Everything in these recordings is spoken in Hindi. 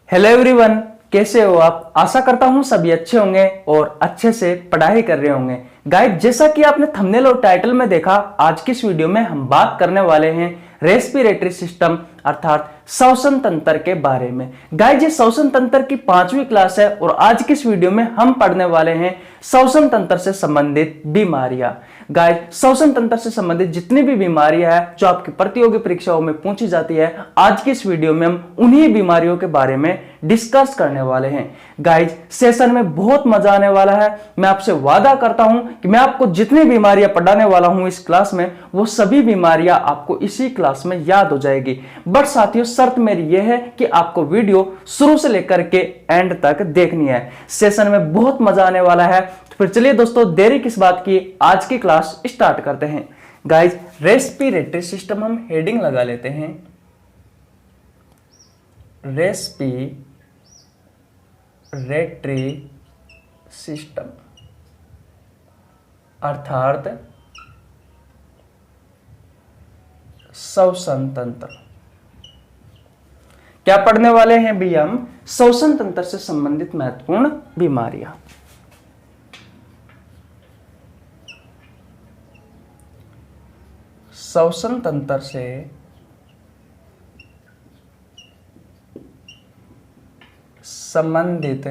हेलो एवरीवन, कैसे हो आप। आशा करता हूं सभी अच्छे होंगे और अच्छे से पढ़ाई कर रहे होंगे। गाइस, जैसा कि आपने थंबनेल और टाइटल में देखा, आज की इस वीडियो में हम बात करने वाले हैं रेस्पिरेटरी सिस्टम अर्थात श्वसन तंत्र के बारे में। गाइस, ये श्वसन तंत्र की 5वीं क्लास है और आज की इस वीडियो में हम पढ़ने वाले हैं श्वसन तंत्र से संबंधित बीमारियां। गाइस, श्वसन तंत्र से संबंधित जितनी भी बीमारियां हैं जो आपकी प्रतियोगी परीक्षाओं में पूछी जाती है, आज की इस वीडियो में हम उन्हीं बीमारियों के बारे में डिस्कस करने वाले हैं। गाइस, सेशन में बहुत मजा आने वाला है। मैं आपसे वादा करता हूं कि मैं आपको जितनी बीमारियां पढ़ाने वाला हूं इस क्लास में, वो सभी बीमारियां आपको इसी क्लास में याद हो जाएगी। बट साथियों, शर्त मेरी यह है कि आपको वीडियो शुरू से लेकर के एंड तक देखनी है। सेशन में बहुत मजा आने वाला है। तो फिर चलिए दोस्तों, देरी किस बात की, आज की क्लास स्टार्ट करते हैं। गाइस, रेस्पिरेटरी सिस्टम हम हेडिंग लगा लेते हैं, रेस्पिरेटरी सिस्टम अर्थात श्वसन तंत्र। क्या पढ़ने वाले हैं भी हम? श्वसन तंत्र से संबंधित महत्वपूर्ण बीमारियां। श्वसन तंत्र से संबंधित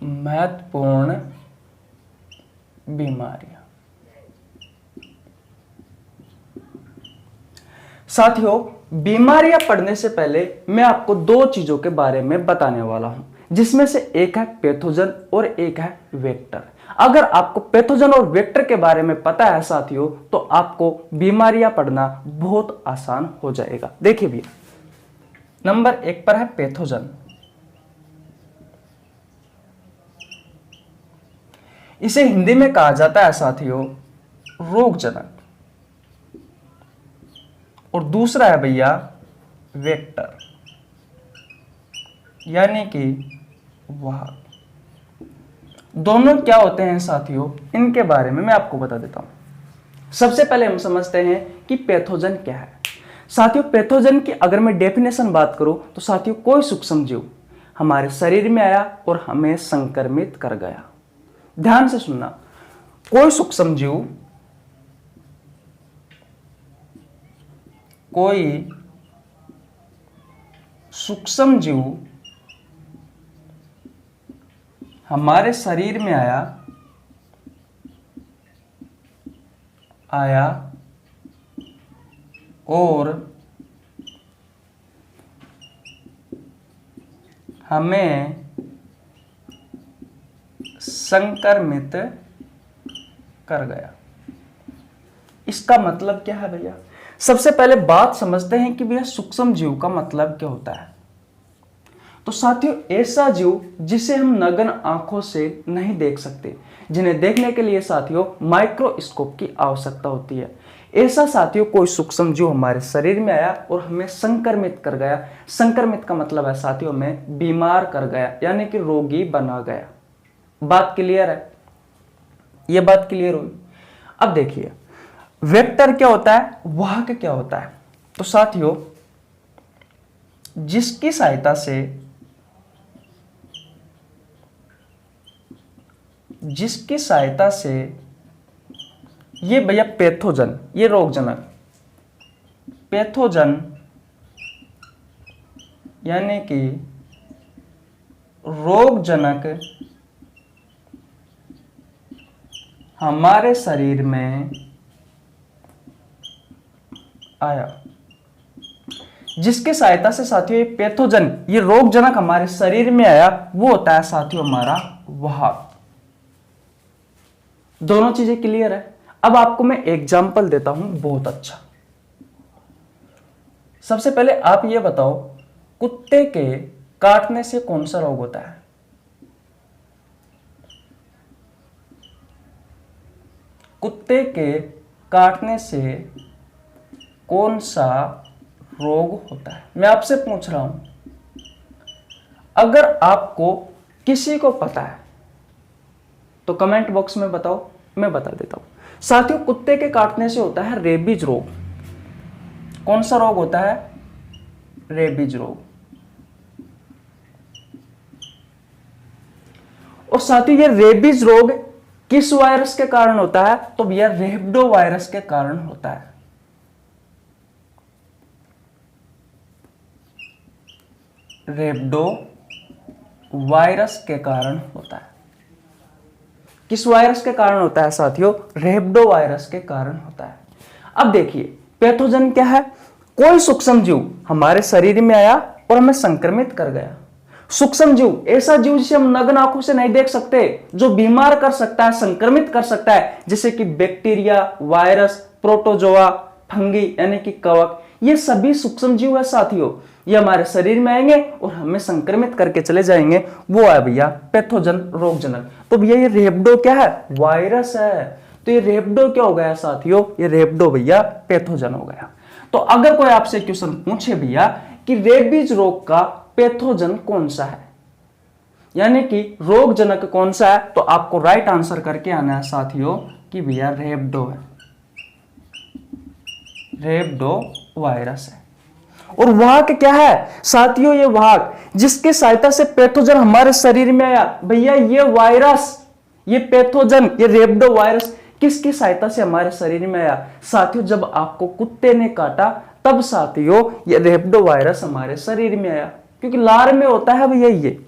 महत्वपूर्ण बीमारियां। साथियों, बीमारियां पढ़ने से पहले मैं आपको दो चीजों के बारे में बताने वाला हूं, जिसमें से एक है पैथोजन और एक है वेक्टर। अगर आपको पैथोजन और वेक्टर के बारे में पता है साथियों, तो आपको बीमारियां पढ़ना बहुत आसान हो जाएगा। देखिए भैया, नंबर 1 पर है पैथोजन। इसे हिंदी में कहा जाता है साथियों रोगजनक। और दूसरा है भैया वेक्टर, यानी कि वाहक। दोनों क्या होते हैं साथियों, इनके बारे में मैं आपको बता देता हूं। सबसे पहले हम समझते हैं कि पैथोजन क्या है। साथियों, पैथोजन की अगर मैं डेफिनेशन बात करूं तो साथियों, कोई सूक्ष्म जीव हमारे शरीर में आया और हमें संक्रमित कर गया। ध्यान से सुनना, कोई सूक्ष्म जीव हमारे शरीर में आया और हमें संक्रमित कर गया। इसका मतलब क्या है भैया? सबसे पहले बात समझते हैं कि भैया सूक्ष्म जीव का मतलब क्या होता है। तो साथियों, ऐसा जीव जिसे हम नग्न आंखों से नहीं देख सकते, जिन्हें देखने के लिए साथियों माइक्रोस्कोप की आवश्यकता होती है, ऐसा साथियों कोई सूक्ष्म जीव हमारे शरीर में आया और हमें संक्रमित कर गया। संक्रमित का मतलब है साथियों हमें बीमार कर गया, यानी कि रोगी बना गया। बात क्लियर है? यह बात क्लियर हुई? अब देखिए, वेक्टर क्या होता है, वाहक क्या होता है। तो साथियों, जिसकी सहायता से ये भैया पैथोजन, ये रोगजनक, पैथोजन यानी कि रोगजनक हमारे शरीर में आया, जिसके सहायता से साथियों ये पैथोजन, ये रोगजनक हमारे शरीर में आया, वो होता है साथियों हमारा वाहक। दोनों चीजें क्लियर है? अब आपको मैं एग्जांपल देता हूं बहुत अच्छा। सबसे पहले आप ये बताओ, कुत्ते के काटने से कौन सा रोग होता है? कुत्ते के काटने से कौन सा रोग होता है? मैं आपसे पूछ रहा हूं। अगर आपको किसी को पता है तो कमेंट बॉक्स में बताओ, मैं बता देता हूं। साथियों, कुत्ते के काटने से होता है रेबीज रोग। कौन सा रोग होता है? रेबीज रोग। और साथियों ये रेबीज रोग किस वायरस के कारण होता है? तो भैया रेबडो वायरस के कारण होता है। रेबडो वायरस के कारण होता है। किस वायरस के कारण होता है साथियों? रेबडो वायरस के कारण होता है। अब देखिए पैथोजन क्या है? कोई सूक्ष्म जीव हमारे शरीर में आया और हमें संक्रमित कर गया। सूक्ष्म जीव ऐसा जीव जिसे हम नग्न आंखों से नहीं देख सकते, जो बीमार कर सकता है, संक्रमित कर सकता है, जैसे कि बैक्टीरिया, वायरस, प्रोटोजोआ, फंगी यानी कि कवक, ये सभी सूक्ष्म जीव है साथियों। ये हमारे शरीर में आएंगे और हमें संक्रमित करके चले जाएंगे, वो है भैया पैथोजन, रोगजनक। तो भैया ये रेबडो क्या है? वायरस है। तो ये रेबडो क्या हो गया साथियों? ये रेबडो भैया पैथोजन हो गया। तो अगर कोई आपसे क्वेश्चन पूछे भैया कि रेबीज रोग का पैथोजन कौन सा है, यानी कि रोगजनक कौन सा है, तो आपको राइट आंसर करके आना है साथियों कि भैया रेबडो है, रेबडो वायरस है। और वाहक क्या है साथियों? ये वाहक जिसकी सहायता से पैथोजन हमारे शरीर में आया, भैया ये वायरस, ये पैथोजन, ये रेबडो वायरस किसकी सहायता से हमारे शरीर में आया? साथियों जब आपको कुत्ते ने काटा तब साथियों ये रेबडो वायरस हमारे शरीर में आया, क्योंकि लार में होता है भैया ये।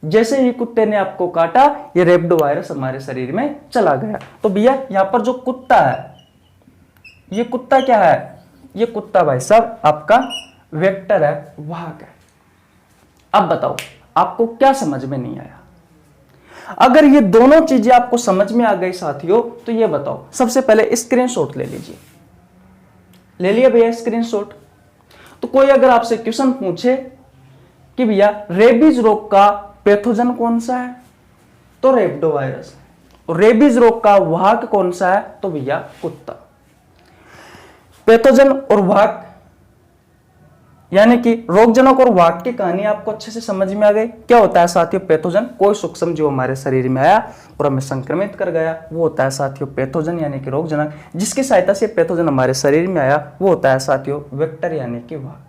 जैसे ही कुत्ते ने आपको काटा ये रेबडो वायरस हमारे शरीर में चला गया। तो भैया यहां पर जो कुत्ता है, ये कुत्ता क्या है? ये कुत्ता भाई साहब आपका वेक्टर है, वाहक है। अब बताओ आपको क्या समझ में नहीं आया? अगर ये दोनों चीजें आपको समझ में आ गई साथियों, तो ये बताओ, सबसे पहले स्क्रीनशॉट ले लीजिए। ले लिया भैया स्क्रीनशॉट? तो कोई अगर आपसे क्वेश्चन पूछे कि भैया रेबीज रोग का पैथोजन कौन सा है, तो रेबडो वायरस। और रेबीज रोग का वाहक कौन सा है, तो भैया कुत्ता। पैथोजन और वाहक यानी कि रोगजनक और वाहक की कहानी आपको अच्छे से समझ में आ गई। क्या होता है साथियों पैथोजन? कोई सूक्ष्म जीव हमारे शरीर में आया और हमें संक्रमित कर गया, वो होता है साथियों पैथोजन यानी कि रोगजनक। जिसकी सहायता से पैथोजन हमारे शरीर में आया वो होता है साथियों वेक्टर यानी कि वाहक।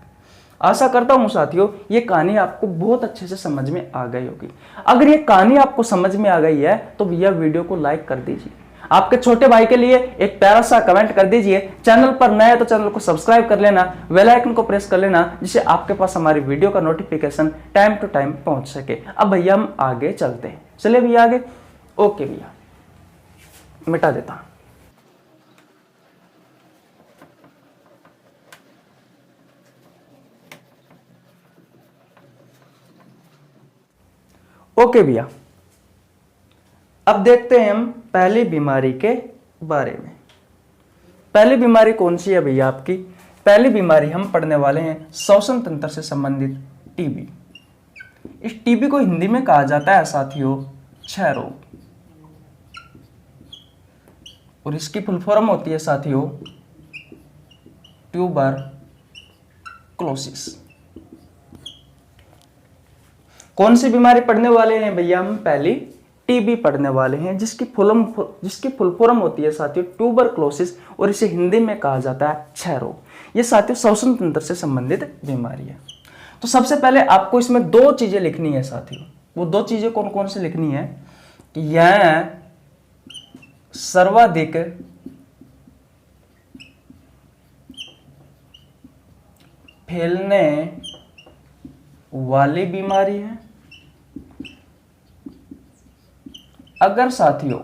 आशा करता हूं साथियों ये कहानी आपको बहुत अच्छे से समझ में आ गई होगी। अगर ये कहानी आपको समझ में आ गई है तो भैया वीडियो को लाइक कर दीजिए। आपके छोटे भाई के लिए एक प्यारा सा कमेंट कर दीजिए। चैनल पर नए हैं तो चैनल को सब्सक्राइब कर लेना, बेल आइकन को प्रेस कर लेना, जिससे आपके पास हमारी वीडियो का नोटिफिकेशन टाइम टू टाइम पहुंच सके। अब भैया हम आगे चलते हैं। चलिए भैया आगे। ओके भैया मिटा देता हूं। ओके भैया अब देखते हैं हम पहली बीमारी के बारे में। पहली बीमारी कौन सी है भैया आपकी? पहली बीमारी हम पढ़ने वाले हैं श्वसन तंत्र से संबंधित टीबी। इस टीबी को हिंदी में कहा जाता है साथियों क्षय रोग, और इसकी फुल फॉर्म होती है साथियों ट्यूबरक्लोसिस। कौन सी बीमारी पढ़ने वाले हैं भैया? हम पहली टीबी पढ़ने वाले हैं, जिसकी फुल फॉर्म होती है साथियों ट्यूबरक्लोसिस, और इसे हिंदी में कहा जाता है क्षय रोग। ये साथियों श्वसन तंत्र से संबंधित बीमारी है। तो सबसे पहले आपको इसमें दो चीजें लिखनी है साथियों। वो दो चीजें कौन कौन सी लिखनी है कि यह सर्वाधिक फैलने वाली बीमारी है। अगर साथियों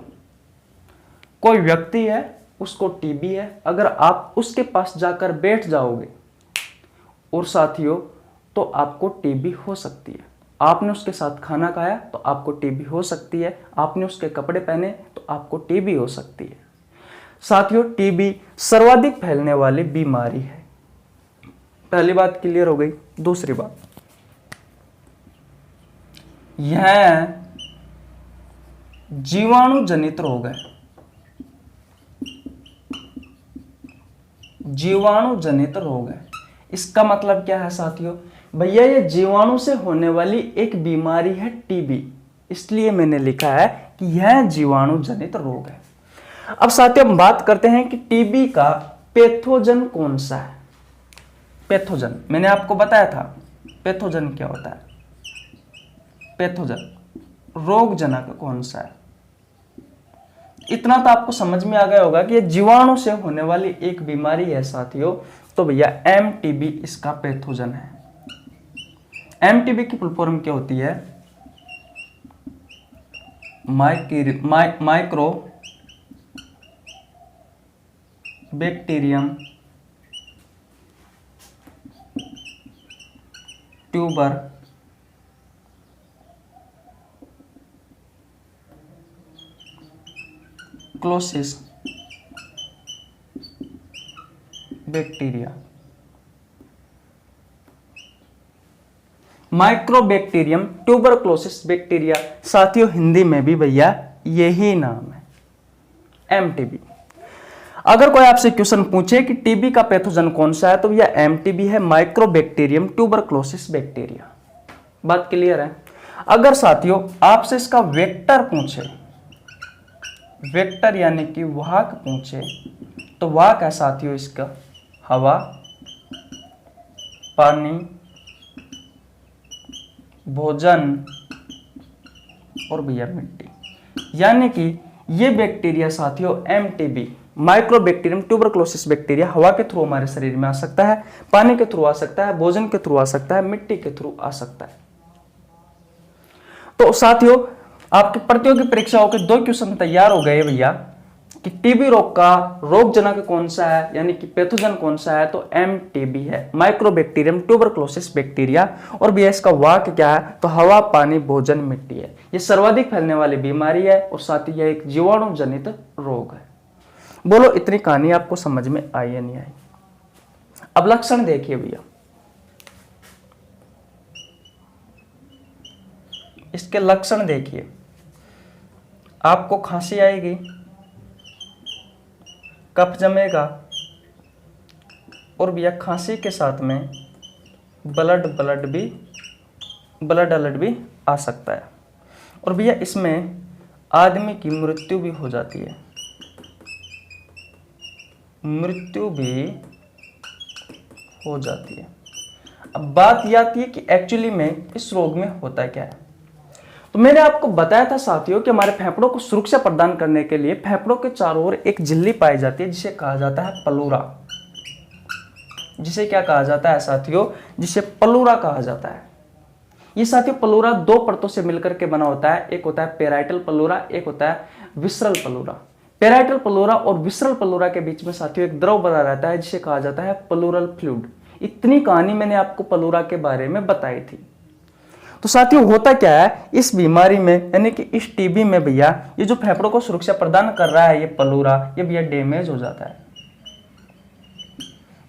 कोई व्यक्ति है उसको टीबी है, अगर आप उसके पास जाकर बैठ जाओगे और साथियों तो आपको टीबी हो सकती है। आपने उसके साथ खाना खाया तो आपको टीबी हो सकती है, आपने उसके कपड़े पहने तो आपको टीबी हो सकती है। साथियों टीबी सर्वाधिक फैलने वाली बीमारी है। पहली बात क्लियर हो गई। दूसरी बात, यह जीवाणु जनित रोग है। जीवाणु जनित रोग है। इसका मतलब क्या है साथियों? भैया ये जीवाणु से होने वाली एक बीमारी है टीबी, इसलिए मैंने लिखा है कि यह जीवाणु जनित रोग है। अब साथियों हम बात करते हैं कि टीबी का पैथोजन कौन सा है। पैथोजन, मैंने आपको बताया था पैथोजन क्या होता है। पैथोजन रोगजनक कौन सा है। इतना तो आपको समझ में आ गया होगा कि ये जीवाणु से होने वाली एक बीमारी है साथियों। तो भैया एमटीबी इसका पैथोजन है। एमटीबी की फुल फॉर्म क्या होती है? Mycobacterium tuberculosis bacteria. Mycobacterium tuberculosis bacteria, साथियों हिंदी में भी भैया यही नाम है, एमटीबी। अगर कोई आपसे क्वेश्चन पूछे कि टीबी का पैथोजन कौन सा है, तो भैया एमटीबी है, माइक्रोबैक्टीरियम ट्यूबरक्लोसिस बैक्टीरिया। बात क्लियर है? अगर साथियों आपसे इसका वेक्टर पूछे, वेक्टर यानी कि वाहक पूछे, तो वाहक है साथियों इसका हवा, पानी, भोजन और भैया मिट्टी। यानी कि ये बैक्टीरिया साथियों एमटीबी, माइक्रोबैक्टीरियम ट्यूबरक्लोसिस बैक्टीरिया, हवा के थ्रू हमारे शरीर में आ सकता है, पानी के थ्रू आ सकता है, भोजन के थ्रू आ सकता है, मिट्टी के थ्रू आ सकता है। तो साथियों आपकी प्रतियोगी परीक्षाओं के 2 क्वेश्चन तैयार हो गए भैया कि टीबी रोग का रोगजनक कौन सा है, यानी कि पैथोजन कौन सा है, तो एमटीबी है, माइक्रोबैक्टीरियम ट्यूबरक्लोसिस बैक्टीरिया। और भैया इसका वाहक क्या है, तो हवा, पानी, भोजन, मिट्टी है। ये सर्वाधिक फैलने वाली बीमारी है और साथ ही यह एक जीवाणु जनित रोग है। बोलो इतनी कहानी आपको समझ में आई या नहीं आई? अब लक्षण देखिए भैया, इसके लक्षण देखिए। आपको खांसी आएगी, कफ जमेगा और भैया खांसी के साथ में ब्लड अलर्ट भी आ सकता है। और भैया इसमें आदमी की मृत्यु भी हो जाती है, मृत्यु भी हो जाती है। अब बात यह आती है कि एक्चुअली में इस रोग में होता क्या है। तो मैंने आपको बताया था साथियों कि हमारे फेफड़ों को सुरक्षा प्रदान करने के लिए फेफड़ों के चारों ओर एक झिल्ली पाई जाती है जिसे कहा जाता है पलूरा। जिसे क्या कहा जाता है साथियों? जिसे पलूरा कहा जाता है। ये साथियों पलूरा 2 परतों से मिलकर के बना होता है। एक होता है पेराइटल पलूरा, एक होता है विसरल पलूरा। पेराइटल पलूरा और विसरल पलूरा के बीच में साथियों एक द्रव बना रहता है जिसे कहा जाता है पलूरल फ्लूइड। इतनी कहानी मैंने आपको पलूरा के बारे में बताई थी। तो साथियों होता क्या है इस बीमारी में, यानी कि इस टीबी में भैया ये जो फेफड़ों को सुरक्षा प्रदान कर रहा है ये पलूरा, ये भैया डैमेज हो जाता है,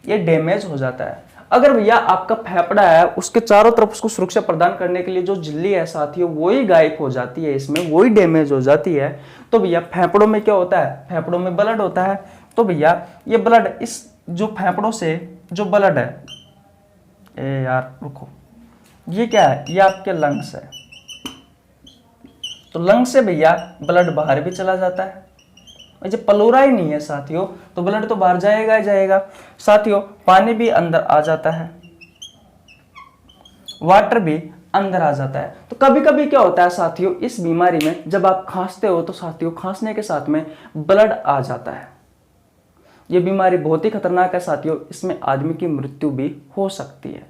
ये डैमेज हो जाता है। अगर भैया आपका फेफड़ा है उसके चारों तरफ उसको सुरक्षा प्रदान करने के लिए जो झिल्ली है साथियों वही गायब हो जाती है, इसमें वही डैमेज हो जाती है, तो भैया फेफड़ों में क्या होता है? फेफड़ों में ब्लड होता है। तो भैया ये ब्लड इस जो फेफड़ों से जो ब्लड है, ए यार रुको, ये क्या है? ये आपके लंग्स है। तो लंग्स से भैया ब्लड बाहर भी चला जाता है। जब पलूरा ही नहीं है साथियों तो ब्लड तो बाहर जाएगा ही जाएगा। साथियों पानी भी अंदर आ जाता है, वाटर भी अंदर आ जाता है। तो कभी कभी क्या होता है साथियों इस बीमारी में जब आप खांसते हो तो साथियों खांसने के साथ में ब्लड आ जाता है। ये बीमारी बहुत ही खतरनाक है साथियों, इसमें आदमी की मृत्यु भी हो सकती है।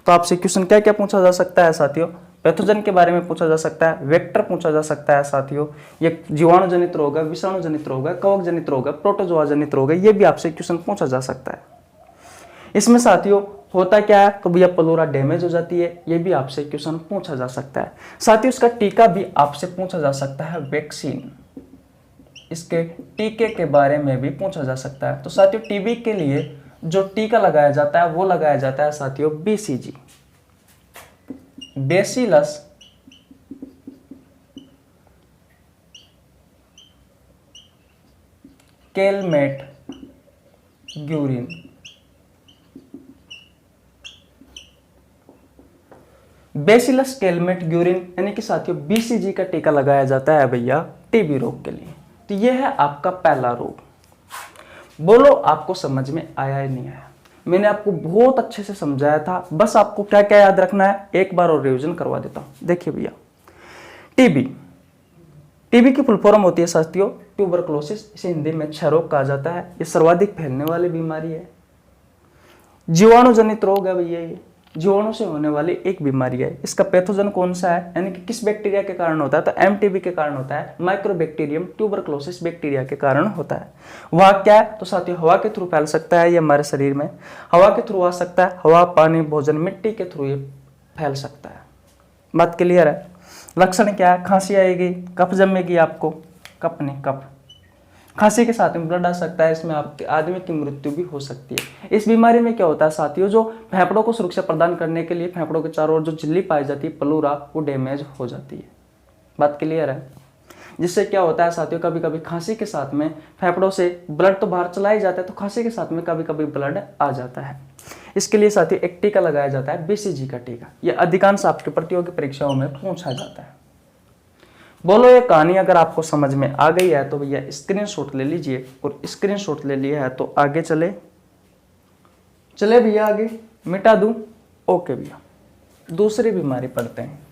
तो आपसे क्वेश्चन क्या क्या पूछा जा सकता है साथियों? पैथोजन के बारे में पूछा जा सकता है, वेक्टर पूछा जा सकता है साथियों, ये जीवाणु जनित रोग है, विषाणु जनित रोग है, कवक जनित रोग है, प्रोटोजोआ जनित रोग है, ये भी आपसे क्वेश्चन पूछा जा सकता है। इसमें साथियों होता क्या है तो भैया पलूरा डैमेज हो जाती है, ये भी आपसे क्वेश्चन पूछा जा सकता है। साथियों इसका टीका भी आपसे पूछा जा सकता है, वैक्सीन, इसके टीके के बारे में भी पूछा जा सकता है। तो साथियों टीबी के लिए जो टीका लगाया जाता है वो लगाया जाता है साथियों BCG, bacillus Calmette Guérin. Bacillus Calmette Guérin यानी कि साथियों बीसीजी का टीका लगाया जाता है भैया टीबी रोग के लिए। तो यह है आपका पहला रोग। बोलो आपको समझ में आया या नहीं आया? मैंने आपको बहुत अच्छे से समझाया था, बस आपको क्या क्या याद रखना है एक बार और रिवीजन करवा देता हूं। देखिए भैया, टीबी, टीबी की फुल फॉर्म होती है साथियों ट्यूबरकुलोसिस, इसे हिंदी में क्षय रोग कहा जाता है। ये सर्वाधिक फैलने वाली बीमारी है, जीवाणु जनित रोग है भैया, ये जीवाणु से होने वाली एक बीमारी है। इसका पैथोजन कौन सा है, यानी कि किस बैक्टीरिया के कारण होता है, तो एमटीबी के कारण होता है, माइक्रोबैक्टीरियम ट्यूबरकुलोसिस बैक्टीरिया के कारण होता है। वह क्या है, तो साथियों हवा के थ्रू फैल सकता है, ये हमारे शरीर में हवा के थ्रू आ सकता है, हवा, पानी, भोजन, मिट्टी के थ्रू ये फैल सकता है। बात क्लियर है। लक्षण क्या है, खांसी आएगी, कफ जमेगी आपको, कफ नहीं कफ, खांसी के साथ में ब्लड आ सकता है, इसमें आपके आदमी की मृत्यु भी हो सकती है। इस बीमारी में क्या होता है साथियों, जो फेफड़ों को सुरक्षा प्रदान करने के लिए फेफड़ों के चारों ओर जो झिल्ली पाई जाती है प्लूरा, वो डैमेज हो जाती है। बात क्लियर है। जिससे क्या होता है साथियों, कभी कभी खांसी के साथ में फेफड़ों से ब्लड तो बाहर चला ही जाता है, तो खांसी के साथ में कभी कभी ब्लड आ जाता है। इसके लिए साथियों एक टीका लगाया जाता है, बीसीजी का टीका। यह अधिकांश आपके प्रतियोगी परीक्षाओं में पूछा जाता है। बोलो ये कहानी अगर आपको समझ में आ गई है तो भैया स्क्रीनशॉट ले लीजिए, और स्क्रीनशॉट ले लिया है तो आगे चले भैया, आगे मिटा दूं। ओके भैया, दूसरी बीमारी पढ़ते हैं।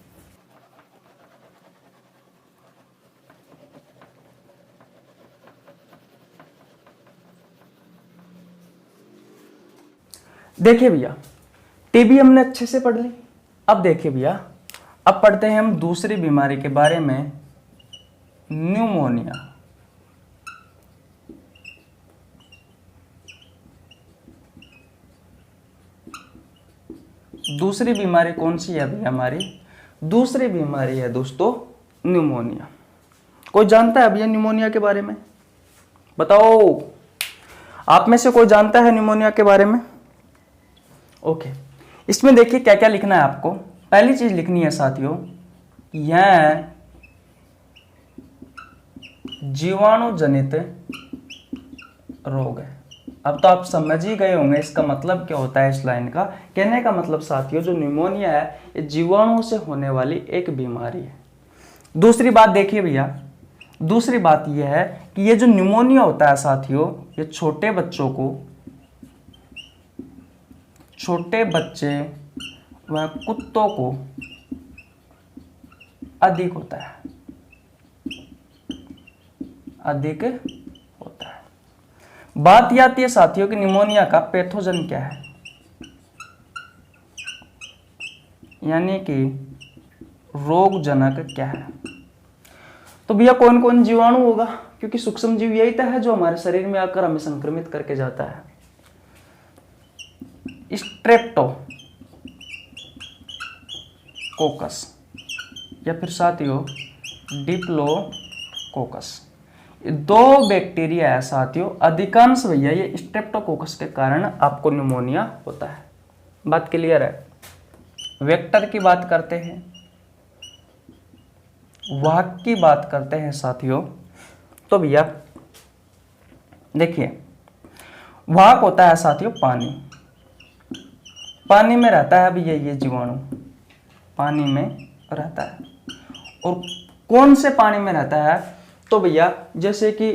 देखिए भैया, टीबी हमने अच्छे से पढ़ ली। अब देखिए भैया, अब पढ़ते हैं हम दूसरी बीमारी के बारे में, न्यूमोनिया। दूसरी बीमारी कौन सी है अभी हमारी, दूसरी बीमारी है दोस्तों न्यूमोनिया। कोई जानता है अभी न्यूमोनिया के बारे में, बताओ, आप में से कोई जानता है न्यूमोनिया के बारे में? ओके, इसमें देखिए क्या क्या लिखना है आपको। पहली चीज लिखनी है साथियों, यह जीवाणु जनित रोग है। अब तो आप समझ ही गए होंगे इसका मतलब क्या होता है इस लाइन का। कहने का मतलब साथियों, जो निमोनिया है ये जीवाणुओं से होने वाली एक बीमारी है। दूसरी बात देखिए भैया, दूसरी बात यह है कि ये जो निमोनिया होता है साथियों, ये छोटे बच्चे व कुत्तों को अधिक होता है, अधिक होता है। बात ये आती है साथियों कि निमोनिया का पैथोजन क्या है, यानी कि रोगजनक क्या है। तो भैया कौन कौन जीवाणु होगा, क्योंकि सूक्ष्म जीव यही तो है जो हमारे शरीर में आकर हमें संक्रमित करके जाता है। स्ट्रेप्टोकोकस या फिर साथियों डिप्लोकोकस, दो बैक्टीरिया है साथियों। अधिकांश भैया ये स्ट्रेप्टोकोकस के कारण आपको निमोनिया होता है। बात क्लियर है। वेक्टर की बात करते हैं, वाहक की बात करते हैं साथियों, तो भैया देखिए वाहक होता है साथियों पानी, पानी में रहता है भैया ये जीवाणु, पानी में रहता है। और कौन से पानी में रहता है, तो भैया जैसे कि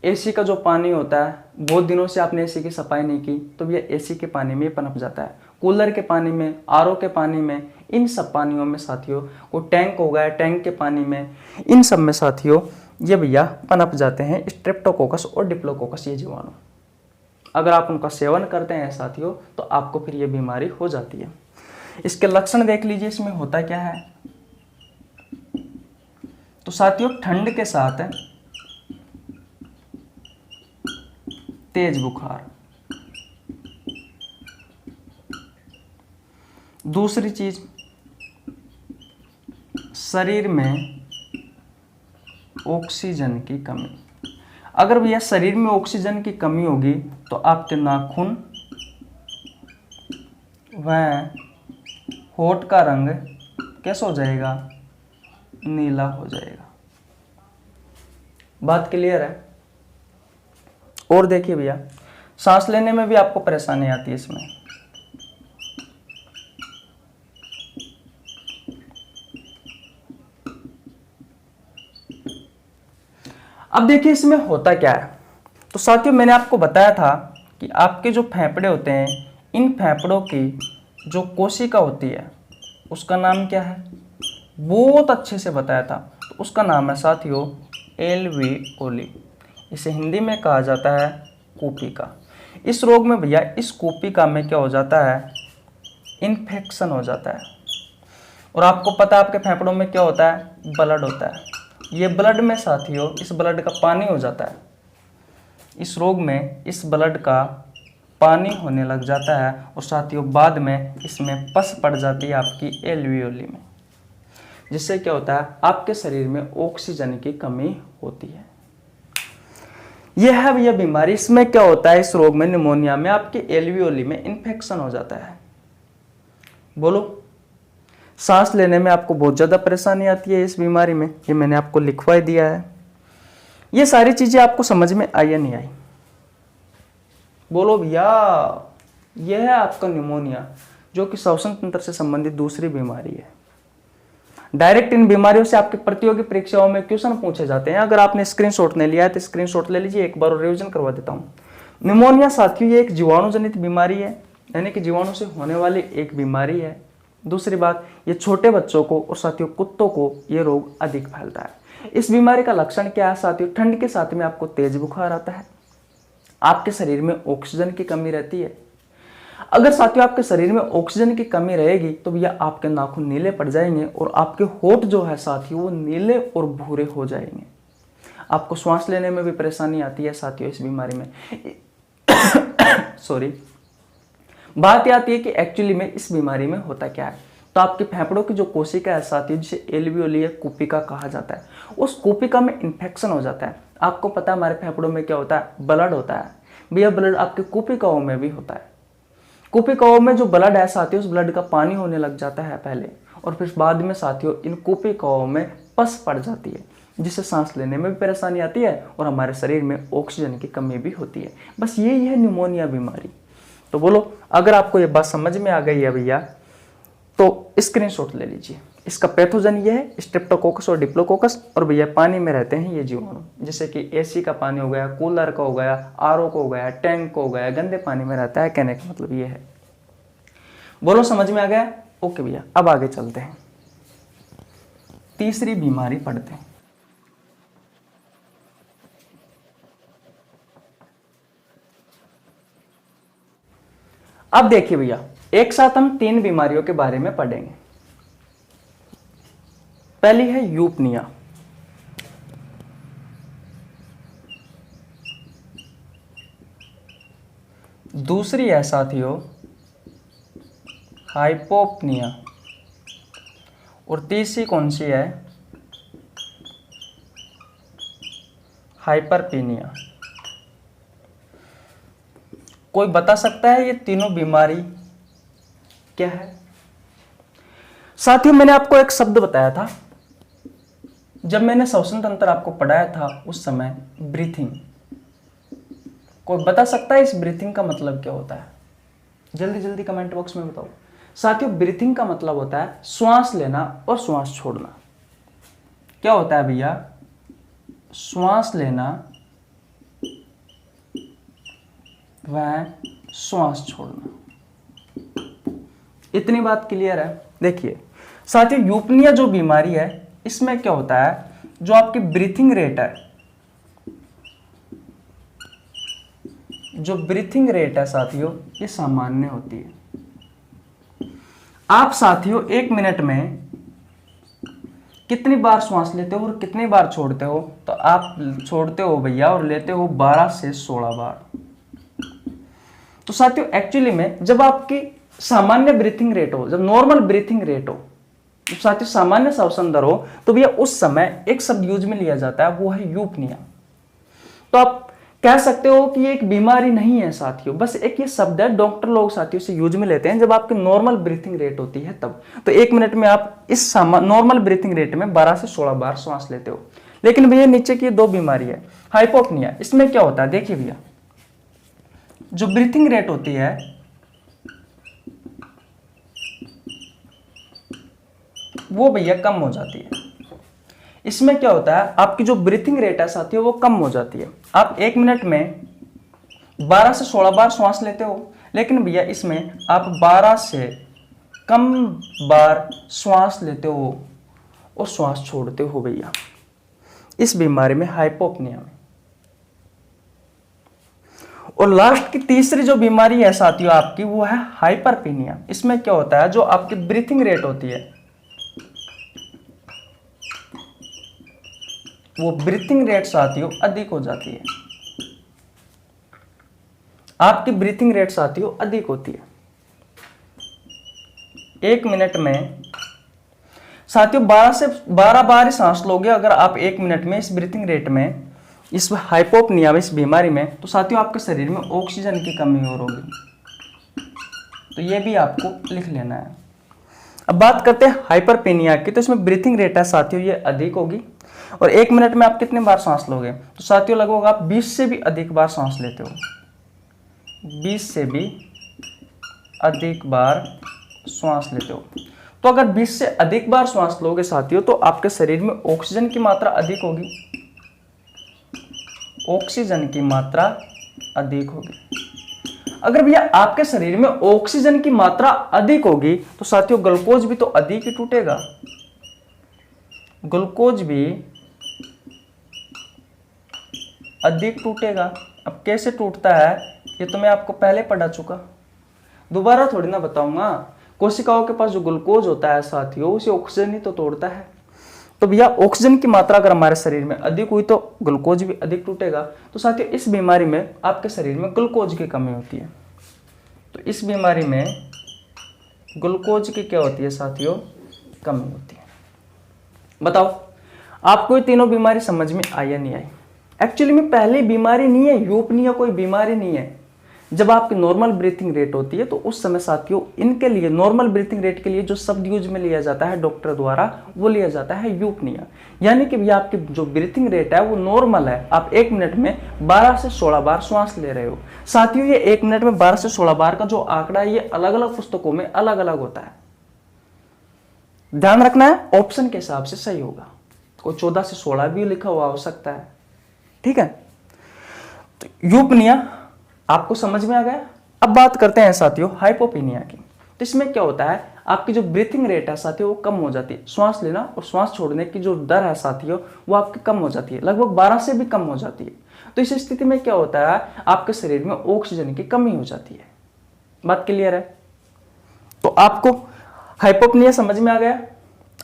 एसी का जो पानी होता है, बहुत दिनों से आपने एसी की सफाई नहीं की तो भैया एसी के पानी में पनप जाता है। कूलर के पानी में, आरओ के पानी में, इन सब पानियों में साथियों, वो टैंक हो गया टैंक के पानी में, इन सब में साथियों ये भैया पनप जाते हैं स्ट्रेप्टोकोकस और डिप्लोकोकस ये जीवाणु। अगर आप उनका सेवन करते हैं साथियों तो आपको फिर ये बीमारी हो जाती है। इसके लक्षण देख लीजिए, इसमें होता क्या है। तो साथियों ठंड के साथ तेज बुखार, दूसरी चीज शरीर में ऑक्सीजन की कमी। अगर भैया शरीर में ऑक्सीजन की कमी होगी तो आपके नाखून व होठ का रंग कैसा हो जाएगा, नीला हो जाएगा। बात क्लियर है। और देखिए भैया सांस लेने में भी आपको परेशानी आती है इसमें। अब देखिए इसमें होता क्या है। तो साथियों मैंने आपको बताया था कि आपके जो फेफड़े होते हैं इन फेफड़ों की जो कोशिका होती है उसका नाम क्या है? बहुत अच्छे से बताया था। तो उसका नाम है साथियों एल्वियोली। इसे हिंदी में कहा जाता है कूपिका। इस रोग में भैया इस कूपिका में क्या हो जाता है? इन्फेक्शन हो जाता है। और आपको पता है आपके फेफड़ों में क्या होता है? ब्लड होता है। ये ब्लड में साथियों इस ब्लड का पानी हो जाता है। इस रोग में इस ब्लड का पानी होने लग जाता है और साथियों बाद में इसमें पस पड़ जाती है आपकी एल्वियोली में, जिससे क्या होता है? आपके शरीर में ऑक्सीजन की कमी होती है। यह है भैया बीमारी। इसमें क्या होता है? इस रोग में निमोनिया में आपकी एल्वियोली में इन्फेक्शन हो जाता है। बोलो, सांस लेने में आपको बहुत ज़्यादा परेशानी आती है इस बीमारी में। ये मैंने आपको लिखवा दिया है। ये सारी चीज़ें आपको समझ में आई या नहीं आई? बोलो भैया। यह है आपका निमोनिया, जो कि श्वसन तंत्र से संबंधित दूसरी बीमारी है। डायरेक्ट इन बीमारियों से आपके प्रतियोगी परीक्षाओं में क्वेश्चन पूछे जाते हैं। अगर आपने स्क्रीनशॉट नहीं लिया है तो स्क्रीनशॉट ले लीजिए, एक बार और रिवीजन करवा देता हूँ। निमोनिया साथियों ये एक जीवाणु जनित बीमारी है, यानी कि जीवाणु से होने वाली एक बीमारी है। दूसरी बात, ये छोटे बच्चों को और साथियों कुत्तों को ये रोग अधिक फैलता है। इस बीमारी का लक्षण क्या है साथियों? ठंड के साथ में आपको तेज बुखार आता है, आपके शरीर में ऑक्सीजन की कमी रहती है। अगर साथियों आपके शरीर में ऑक्सीजन की कमी रहेगी तो भैया आपके नाखून नीले पड़ जाएंगे और आपके होंठ जो है साथियों वो नीले और भूरे हो जाएंगे। आपको श्वास लेने में भी परेशानी आती है साथियों इस बीमारी में। सॉरी, बात आती है कि एक्चुअली में इस बीमारी में होता क्या है। तो आपके फेफड़ों की जो कोशिका है साथियों, जिसे एल्वियोली या कूपिका कहा जाता है, उस कूपिका में इन्फेक्शन हो जाता है। आपको पता है हमारे फेफड़ों में क्या होता है? ब्लड होता है। भैया ब्लड आपके कूपिकाओं में भी होता है। कूपिकाओं में जो ब्लड है साथियों, उस ब्लड का पानी होने लग जाता है पहले, और फिर बाद में साथियों इन कूपिकाओं में पस पड़ जाती है, जिससे सांस लेने में भी परेशानी आती है और हमारे शरीर में ऑक्सीजन की कमी भी होती है। बस यही है निमोनिया बीमारी। तो बोलो, अगर आपको ये बात समझ में आ गई है भैया तो स्क्रीनशॉट ले लीजिए। इसका पैथोजन ये है स्ट्रेप्टोकोकस और डिप्लोकोकस, और भैया पानी में रहते हैं ये जीवाणु, जैसे कि एसी का पानी हो गया, कूलर का हो गया, आरओ का हो गया, टैंक का हो गया, गंदे पानी में रहता है। कहने का मतलब ये है। बोलो, समझ में आ गया? ओके भैया, अब आगे चलते हैं, तीसरी बीमारी पढ़ते हैं। अब देखिए भैया, एक साथ हम 3 बीमारियों के बारे में पढ़ेंगे। पहली है यूपनिया। दूसरी है साथियों हाइपोपनिया, और तीसरी कौन सी है? हाइपरपेनिया। कोई बता सकता है ये तीनों बीमारी क्या है? साथियों मैंने आपको एक शब्द बताया था जब मैंने श्वसन तंत्र आपको पढ़ाया था उस समय, ब्रीथिंग। कोई बता सकता है इस ब्रीथिंग का मतलब क्या होता है? जल्दी जल्दी कमेंट बॉक्स में बताओ। साथियों ब्रीथिंग का मतलब होता है श्वास लेना और श्वास छोड़ना। क्या होता है भैया? श्वास लेना व श्वास छोड़ना। इतनी बात क्लियर है? देखिए साथियों, यूपनिया जो बीमारी है इसमें क्या होता है, जो आपकी ब्रीथिंग रेट है, जो ब्रीथिंग रेट है साथियों, ये सामान्य होती है। आप साथियों 1 मिनट में कितनी बार श्वास लेते हो और कितनी बार छोड़ते हो? तो आप छोड़ते हो भैया और लेते हो 12 से 16 बार। तो साथियों एक्चुअली में जब आपकी सामान्य ब्रीथिंग रेट हो, जब नॉर्मल ब्रीथिंग रेट हो, जब साथियों सामान्य श्वसन दर हो, तो भैया उस समय एक शब्द यूज में लिया जाता है, वो है यूपनिया। तो आप कह सकते हो कि ये एक बीमारी नहीं है साथियों, बस एक ये शब्द है, डॉक्टर लोग साथियों से यूज में लेते हैं जब आपकी नॉर्मल ब्रीथिंग रेट होती है तब। तो 1 मिनट में आप इस नॉर्मल ब्रीथिंग रेट में 12 से 16 बार श्वास लेते हो। लेकिन भैया नीचे की 2 बीमारी है, हाइपोपनिया। इसमें क्या होता है? देखिए भैया, जो ब्रीथिंग रेट होती है वो भैया कम हो जाती है। इसमें क्या होता है, आपकी जो ब्रीथिंग रेट है साथियों वो कम हो जाती है। आप 1 मिनट में 12 से 16 बार श्वास लेते हो, लेकिन भैया इसमें आप 12 से कम बार श्वास लेते हो और श्वास छोड़ते हो भैया, इस बीमारी में, हाइपोपनिया में। और लास्ट की तीसरी जो बीमारी है साथियों आपकी, वो है हाइपरपेनिया। इसमें क्या होता है, जो आपकी ब्रीथिंग रेट होती है, वो ब्रीथिंग रेट साथियों अधिक हो जाती है। आपकी ब्रीथिंग रेट साथियों अधिक होती है। 1 मिनट में साथियों 12 से 12 बार ही सांस लोगे अगर आप 1 मिनट में इस ब्रीथिंग रेट में, इस हाइपोपनिया में, इस बीमारी में, तो साथियों आपके शरीर में ऑक्सीजन की कमी और होगी। तो ये भी आपको लिख लेना है। अब बात करते हैं हाइपरपेनिया की। तो इसमें ब्रीथिंग रेट है साथियों ये अधिक होगी। और 1 मिनट में आप कितने बार सांस लोगे, तो साथियों लगभग आप 20 से भी अधिक बार सांस लेते हो। 20 से भी अधिक बार श्वास लेते हो। तो अगर 20 से अधिक बार श्वास लोगे साथियों, तो आपके शरीर में ऑक्सीजन की मात्रा अधिक होगी। ऑक्सीजन की मात्रा अधिक होगी। अगर भैया आपके शरीर में ऑक्सीजन की मात्रा अधिक होगी, तो साथियों ग्लूकोज भी तो अधिक ही टूटेगा। ग्लूकोज भी अधिक टूटेगा। अब कैसे टूटता है ये तो मैं आपको पहले पढ़ा चुका, दोबारा थोड़ी ना बताऊंगा। कोशिकाओं के पास जो ग्लूकोज होता है साथियों, उसे ऑक्सीजन ही तो तोड़ता है। तो भैया ऑक्सीजन की मात्रा अगर हमारे शरीर में अधिक हुई तो ग्लूकोज भी अधिक टूटेगा। तो साथियों इस बीमारी में आपके शरीर में ग्लूकोज की कमी होती है। तो इस बीमारी में ग्लूकोज की क्या होती है साथियों, कमी होती है। बताओ आपको ये तीनों बीमारी समझ में आई या नहीं आई? एक्चुअली में पहली बीमारी नहीं है, यूपनिया कोई बीमारी नहीं है। जब आपकी नॉर्मल ब्रीथिंग रेट होती है तो उस समय साथियों इनके लिए, नॉर्मल ब्रीथिंग रेट के लिए जो शब्द यूज में लिया जाता है डॉक्टर द्वारा, वो लिया जाता है यूपनिया। यानी कि भैया आपकी जो ब्रीथिंग रेट है वो नॉर्मल है, आप 1 मिनट में 12 से 16 बार श्वास ले रहे हो। साथियों ये 1 मिनट में 12 से 16 बार का जो आंकड़ा है ये अलग अलग पुस्तकों में अलग अलग होता है, ध्यान रखना है। ऑप्शन के हिसाब से सही होगा, कोई 14 से 16 भी लिखा हुआ हो सकता है, ठीक है। तो यूपनिया आपको समझ में आ गया। अब बात करते हैं साथियों हाइपोपेनिया की। तो इसमें क्या होता है, आपकी जो ब्रीथिंग रेट है साथियों वो कम हो जाती है। श्वास लेना और श्वास छोड़ने की जो दर है साथियों वो आपकी कम हो जाती है, लगभग 12 से भी कम हो जाती है। तो इस स्थिति में क्या होता है, आपके शरीर में ऑक्सीजन की कमी हो जाती है। बात क्लियर है? तो आपको हाइपोपेनिया समझ में आ गया।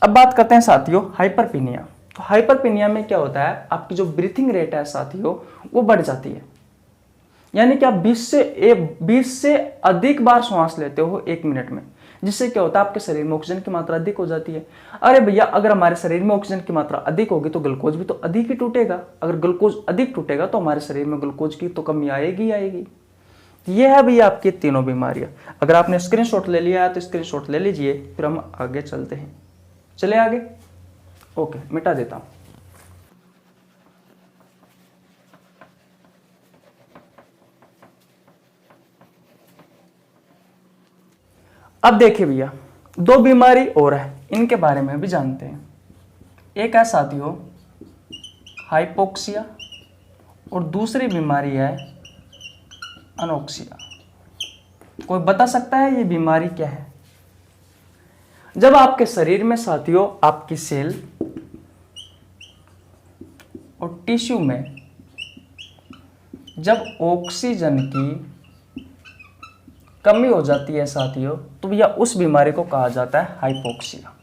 अब बात करते हैं साथियों हाइपरपेनिया। तो हाइपरपेनिया में क्या होता है, आपकी जो ब्रीथिंग रेट है साथियों वो बढ़ जाती है। यानी कि आप 20 से अधिक बार श्वास लेते हो 1 मिनट में, जिससे क्या होता है आपके शरीर में ऑक्सीजन की मात्रा अधिक हो जाती है। अरे भैया अगर हमारे शरीर में ऑक्सीजन की मात्रा अधिक होगी तो ग्लूकोज भी तो अधिक ही टूटेगा। अगर ग्लूकोज अधिक टूटेगा तो हमारे शरीर में ग्लूकोज की तो कमी आएगी ही आएगी। ये है भैया आपकी तीनों बीमारियां। अगर आपने स्क्रीनशॉट ले लिया है तो स्क्रीनशॉट ले लीजिए, फिर हम आगे चलते हैं। चले आगे, ओके मिटा देता हूं। अब देखिए भैया 2 बीमारी और है, इनके बारे में भी जानते हैं। एक है साथियों हाइपोक्सिया और दूसरी बीमारी है अनोक्सिया। कोई बता सकता है ये बीमारी क्या है? जब आपके शरीर में साथियों आपकी सेल और टिश्यू में जब ऑक्सीजन की कमी हो जाती है साथियों, तो भैया उस बीमारी को कहा जाता है हाइपोक्सिया।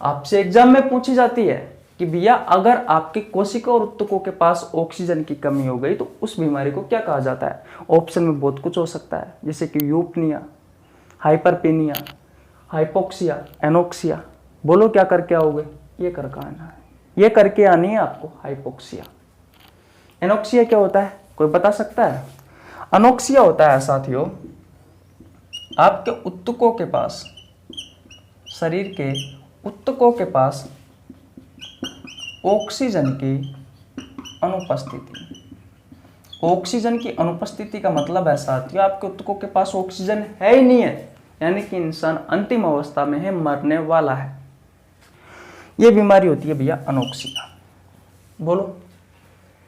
आपसे एग्जाम में पूछी जाती है कि भैया अगर आपके कोशिका और ऊतकों के पास ऑक्सीजन की कमी हो गई तो उस बीमारी को क्या कहा जाता है? ऑप्शन में बहुत कुछ हो सकता है, जैसे कि यूपनिया, हाइपरपेनिया, हाइपोक्सिया, एनोक्सिया। बोलो क्या करके आओगे? ये करके आना है, ये करके आनी है आपको हाइपोक्सिया। एनोक्सिया क्या होता है, कोई बता सकता है? अनोक्सिया होता है साथियों आपके ऊतकों के पास, शरीर के ऊतकों के पास ऑक्सीजन की अनुपस्थिति। ऑक्सीजन की अनुपस्थिति का मतलब है साथियों आपके ऊतकों के पास ऑक्सीजन है ही नहीं है, यानी कि इंसान अंतिम अवस्था में है, मरने वाला है। यह बीमारी होती है भैया अनोक्सिया। बोलो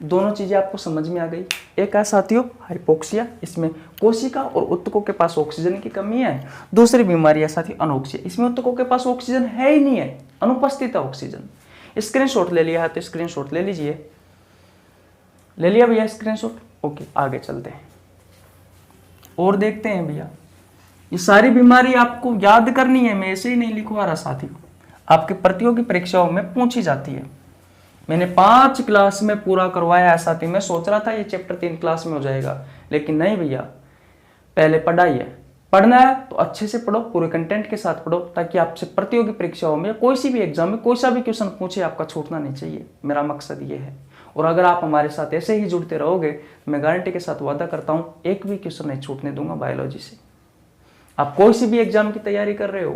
दोनों चीजें आपको समझ में आ गई। एक है साथियों हाइपोक्सिया, इसमें कोशिका और ऊतकों के पास ऑक्सीजन की कमी है। दूसरी बीमारी है साथियों अनोक्सिया, इसमें ऊतकों के पास ऑक्सीजन है ही नहीं है, अनुपस्थित है ऑक्सीजन। स्क्रीनशॉट ले लिया है तो स्क्रीनशॉट ले लीजिए। ले लिया भैया स्क्रीनशॉट? ओके, आगे चलते हैं और देखते हैं भैया। ये सारी बीमारी आपको याद करनी है, मैं ऐसे ही नहीं लिखवा रहा साथियों, आपके प्रतियोगी परीक्षाओं में पूछी जाती है। मैंने 5 क्लास में पूरा करवाया है साथी। मैं सोच रहा था ये चैप्टर 3 क्लास में हो जाएगा, लेकिन नहीं भैया, पहले पढ़ाई है। पढ़ना है तो अच्छे से पढ़ो, पूरे कंटेंट के साथ पढ़ो, ताकि आपसे प्रतियोगी परीक्षाओं में कोई सी भी एग्जाम में कोई सा भी क्वेश्चन पूछे आपका छूटना नहीं चाहिए। मेरा मकसद ये है। और अगर आप हमारे साथ ऐसे ही जुड़ते रहोगे, मैं गारंटी के साथ वादा करता हूँ एक भी क्वेश्चन नहीं छूटने दूंगा बायोलॉजी से। आप कोई सी भी एग्जाम की तैयारी कर रहे हो,